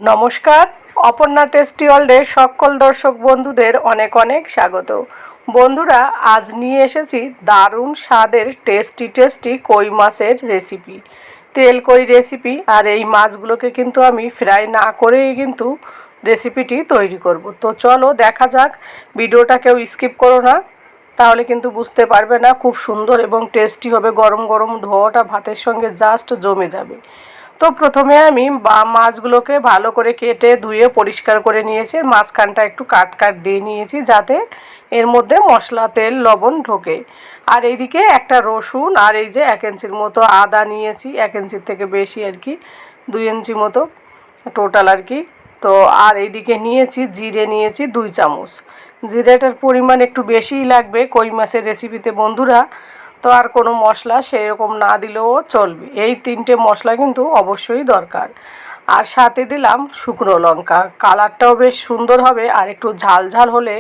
নমস্কার, অপর্ণা টেস্টি ওয়ার্ল্ডের সকল দর্শক বন্ধুদের অনেক অনেক স্বাগত। বন্ধুরা, আজ নিয়ে এসেছি দারুণ স্বাদের টেস্টি কই মাছের রেসিপি, তেল কই রেসিপি। আর এই মাছগুলোকে কিন্তু আমি ফ্রাই না করেই কিন্তু রেসিপিটি তৈরি করব। তো চলো দেখা যাক, ভিডিওটা কেউ স্কিপ করো না, তাহলে কিন্তু বুঝতে পারবে না। খুব সুন্দর এবং টেস্টি হবে, গরম গরম ধোয়াটা ভাতের সঙ্গে জাস্ট জমে যাবে। তো প্রথমে আমি মাছগুলোকে ভালো করে কেটে ধুয়ে পরিষ্কার করে নিয়েছি। মাঝখানটা একটু কাট দিয়ে নিয়েছি যাতে এর মধ্যে মশলা, তেল, লবণ ঢোকে। আর এইদিকে একটা রসুন আর এই যে 1 ইঞ্চির মতো আদা নিয়েছি, 1 ইঞ্চির থেকে বেশি আর কি, 2 ইঞ্চি মতো টোটাল আর কি। তো আর এইদিকে নিয়েছি জিরে, নিয়েছি 2 চামচ। জিরেটার পরিমাণ একটু বেশিই লাগবে কই মাছের রেসিপিতে বন্ধুরা। তো আর কোনো মশলা সেরকম না দিলেও চলবে, এই 3টে মশলা কিন্তু অবশ্যই দরকার। আর সাথে দিলাম শুকনো লঙ্কা, কালারটাও বেশ সুন্দর হবে। আর একটু ঝাল ঝাল হলে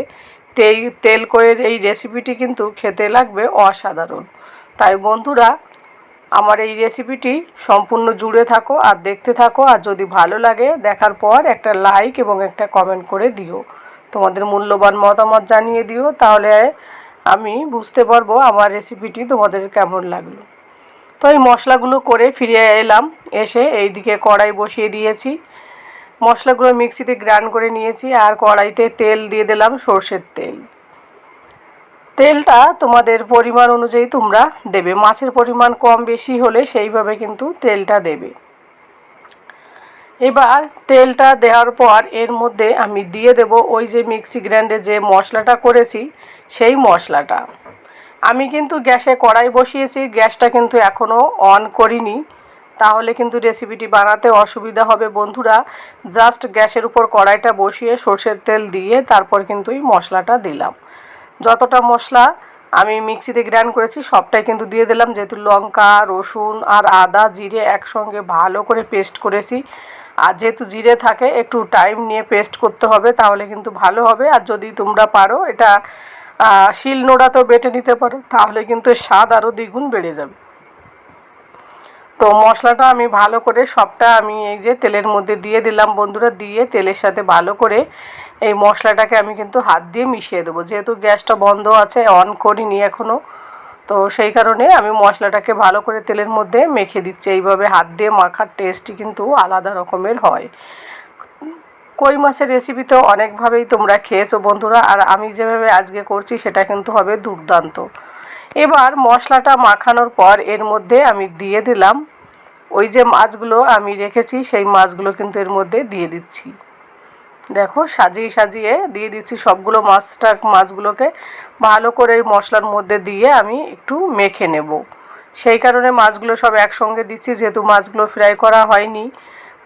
তেল কইয়ের এই রেসিপিটি কিন্তু খেতে লাগবে অসাধারণ। তাই বন্ধুরা, আমার এই রেসিপিটি সম্পূর্ণ জুড়ে থাকো আর দেখতে থাকো। আর যদি ভালো লাগে দেখার পর একটা লাইক এবং একটা কমেন্ট করে দিও, তোমাদের মূল্যবান মতামত জানিয়ে দিও, তাহলে আমি বুঝতে পারবো আমার রেসিপিটি তোমাদের কেমন লাগলো। তো এই মশলাগুলো করে ফিরে এলাম, এসে এইদিকে কড়াই বসিয়ে দিয়েছি। মশলাগুলো মিক্সিতে গ্রাইন্ড করে নিয়েছি। আর কড়াইতে তেল দিয়ে দিলাম, সর্ষের তেল। তেলটা তোমাদের পরিমাণ অনুযায়ী তোমরা দেবে, মাছের পরিমাণ কম বেশি হলে সেইভাবে কিন্তু তেলটা দেবে। এবার তেলটা দেওয়ার পর এর মধ্যে আমি দিয়ে দেব ওই যে মিক্সি গ্রাইন্ডে যে মশলাটা করেছি সেই মশলাটা। আমি কিন্তু গ্যাসে কড়াই বসিয়েছি, গ্যাসটা কিন্তু এখনও অন করিনি, তাহলে কিন্তু রেসিপিটি বানাতে অসুবিধা হবে বন্ধুরা। জাস্ট গ্যাসের উপর কড়াইটা বসিয়ে সর্ষের তেল দিয়ে তারপর কিন্তু এই মশলাটা দিলাম। যতটা মশলা আমি মিক্সিতে গ্রাইন্ড করেছি সবটাই কিন্তু দিয়ে দিলাম, যেহেতু লঙ্কা, রসুন আর আদা, জিরে একসঙ্গে ভালো করে পেস্ট করেছি। আর যেহেতু জিরে থাকে একটু টাইম নিয়ে পেস্ট করতে হবে, তাহলে কিন্তু ভালো হবে। আর যদি তোমরা পারো এটা শিলনোড়াতেও বেটে নিতে পারো, তাহলে কিন্তু স্বাদ আরও দ্বিগুণ বেড়ে যাবে। তো মশলাটা আমি ভালো করে সবটা আমি এই যে তেলের মধ্যে দিয়ে দিলাম বন্ধুরা, দিয়ে তেলের সাথে ভালো করে এই মশলাটাকে আমি কিন্তু হাত দিয়ে মিশিয়ে দেবো। যেহেতু গ্যাসটা বন্ধ আছে, অন করিনি এখনও, তো সেই কারণে আমি মশলাটাকে ভালো করে তেলের মধ্যে মেখে দিচ্ছি। এইভাবে হাত দিয়ে মাখার টেস্টই কিন্তু আলাদা রকমের হয়। কই মাছের রেসিপি তো অনেকভাবেই তোমরা খেয়েছো বন্ধুরা, আর আমি যেভাবে আজকে করছি সেটা কিন্তু হবে দুর্দান্ত। এবার মশলাটা মাখানোর পর এর মধ্যে আমি দিয়ে দিলাম ওই যে মাছগুলো আমি রেখেছি, সেই মাছগুলো কিন্তু এর মধ্যে দিয়ে দিচ্ছি। দেখো সাজিয়ে সাজিয়ে দিয়ে দিচ্ছি সবগুলো মাছগুলোকে ভালো করে এই মশলার মধ্যে দিয়ে আমি একটু মেখে নেব। সেই কারণে মাছগুলো সব একসঙ্গে দিচ্ছি, যেহেতু মাছগুলো ফ্রাই করা হয়নি।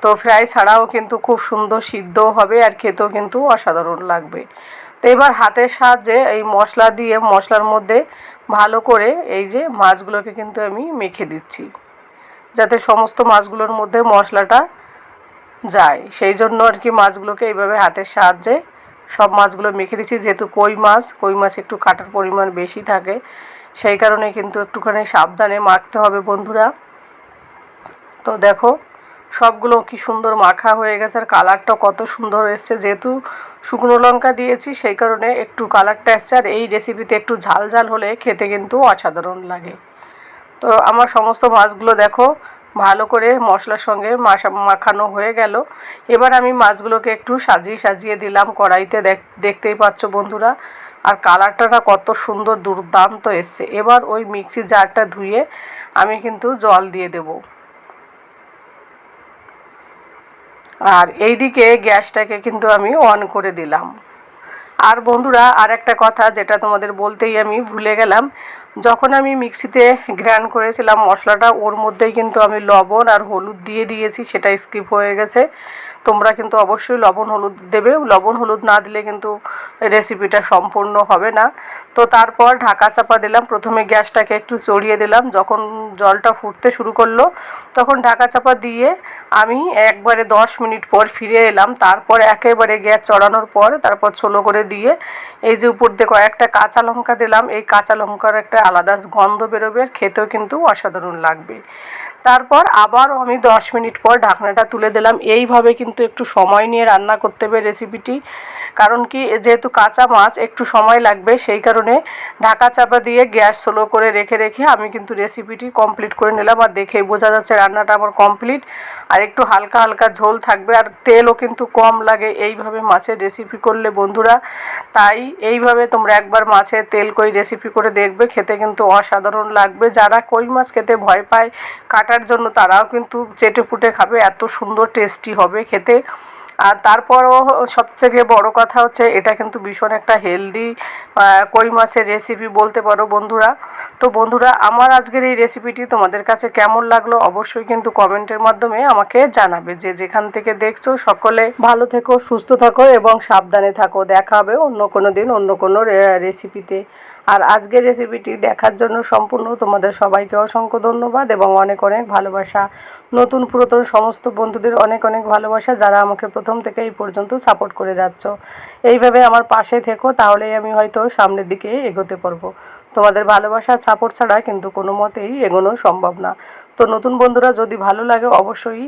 তো ফ্রাই ছাড়াও কিন্তু খুব সুন্দর সিদ্ধও হবে আর খেতেও কিন্তু অসাধারণ লাগবে। তো এবার হাতের সাহায্যে এই মশলা দিয়ে মশলার মধ্যে ভালো করে এই যে মাছগুলোকে কিন্তু আমি মেখে দিচ্ছি, যাতে সমস্ত মাছগুলোর মধ্যে মশলাটা যায়। সেই জন্য আর কি মাছগুলোকে এইভাবে হাতের সাহায্যে সব মাছগুলো মেখে দিচ্ছি। যেহেতু কই মাছ একটু কাটার পরিমাণ বেশি থাকে, সেই কারণে কিন্তু একটুখানি সাবধানে মাখতে হবে বন্ধুরা। তো দেখো সবগুলো কি সুন্দর মাখা হয়ে গেছে, আর কালারটা কত সুন্দর এসছে। যেহেতু শুকনো লঙ্কা দিয়েছি সেই কারণে একটু কালারটা এসছে। আর এই রেসিপিতে একটু ঝাল ঝাল হলে খেতে কিন্তু অসাধারণ লাগে। তো আমার সমস্ত মাছগুলো দেখো ভালো করে মশলার সঙ্গে মাখানো হয়ে গেল। এবার আমি মাছগুলোকে একটু সাজিয়ে সাজিয়ে দিলাম কড়াইতে, দেখতেই পাচ্ছ বন্ধুরা। আর কালারটা কত সুন্দর দুর্দান্ত এসছে। এবার ওই মিক্সি জারটা ধুয়ে আমি কিন্তু জল দিয়ে দেব। আর এইদিকে গ্যাসটাকে কিন্তু আমি অন করে দিলাম। আর বন্ধুরা, আর একটা কথা যেটা তোমাদের বলতেই আমি ভুলে গেলাম, যখন আমি মিক্সিতে গ্রাইন্ড করেছিলাম মশলাটা, ওর মধ্যেই কিন্তু আমি লবণ আর হলুদ দিয়ে দিয়েছি, সেটা স্কিপ হয়ে গেছে। তোমরা কিন্তু অবশ্যই লবণ হলুদ দেবে, লবণ হলুদ না দিলে কিন্তু রেসিপিটা সম্পূর্ণ হবে না। তো তারপর ঢাকা চাপা দিলাম, প্রথমে গ্যাসটাকে একটু চড়িয়ে দিলাম। যখন জলটা ফুটতে শুরু করলো তখন ঢাকা চাপা দিয়ে আমি একবারে 10 মিনিট পর ফিরে এলাম। তারপর একেবারে গ্যাস চড়ানোর পর তারপর ছোলো করে দিয়ে এই যে উপর দিয়ে কয়েকটা কাঁচা লঙ্কা দিলাম। এই কাঁচা লঙ্কার একটা আলাদা গন্ধ বেরোবে আর খেতেও কিন্তু অসাধারণ লাগবে। তারপর আবারও আমি 10 মিনিট পর ঢাকনাটা তুলে দিলাম। এইভাবে কিন্তু একটু সময় নিয়ে রান্না করতে হবে রেসিপিটি, কারণ কি যেহেতু কাঁচা মাছ একটু সময় লাগবে, সেই কারণে ঢাকা চাপা দিয়ে গ্যাস স্লো করে রেখে রেখে আমি কিন্তু রেসিপিটি কমপ্লিট করে নিলাম। আর দেখেই বোঝা যাচ্ছে রান্নাটা আমার কমপ্লিট। আর একটু হালকা হালকা ঝোল থাকবে, আর তেলও কিন্তু কম লাগে এইভাবে মাছের রেসিপি করলে বন্ধুরা। তাই এইভাবে তোমরা একবার মাছের তেল কই রেসিপি করে দেখবে, খেতে কিন্তু অসাধারণ লাগবে। যারা কই মাছ খেতে ভয় পায় কাটার জন্য, তারাও কিন্তু চেটে পুটে খাবে, এত সুন্দর টেস্টি হবে খেতে। আর তারপরও সবথেকে বড় কথা হচ্ছে এটা কিন্তু ভীষণ একটা হেলদি কই মাছের রেসিপি বলতে পারো বন্ধুরা। তো বন্ধুরা, আমার আজকের এই রেসিপিটি তোমাদের কাছে কেমন লাগলো অবশ্যই কিন্তু কমেন্টের মাধ্যমে আমাকে জানাবে। যে যেখান থেকে দেখছো সকলে ভালো থেকো, সুস্থ থাকো এবং সাবধানে থাকো। দেখা হবে অন্য কোনো দিন অন্য কোনো রেসিপিতে। আর আজকের রেসিপিটি দেখার জন্য সম্পূর্ণ তোমাদের সবাইকে অসংখ্য ধন্যবাদ এবং অনেক অনেক ভালোবাসা। নতুন পুরাতন সমস্ত বন্ধুদের অনেক অনেক ভালোবাসা, যারা আমাকে প্রথম থেকে এই পর্যন্ত সাপোর্ট করে যাচ্ছ। এইভাবে আমার পাশে থেকো, তাহলেই আমি হয়তো সামনের দিকে এগোতে পারবো। তোমাদের ভালোবাসার সাপোর্ট ছাড়া কিন্তু কোনো মতেই এগোনো সম্ভব না। তো নতুন বন্ধুরা, যদি ভালো লাগে অবশ্যই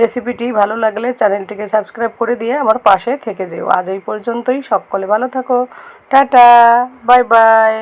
রেসিপিটি ভালো লাগলে চ্যানেলটিকে সাবস্ক্রাইব করে দিয়ে আমার পাশে থেকে যেও। আজ এই পর্যন্তই, সকলে ভালো থাকো। Tata, bye bye.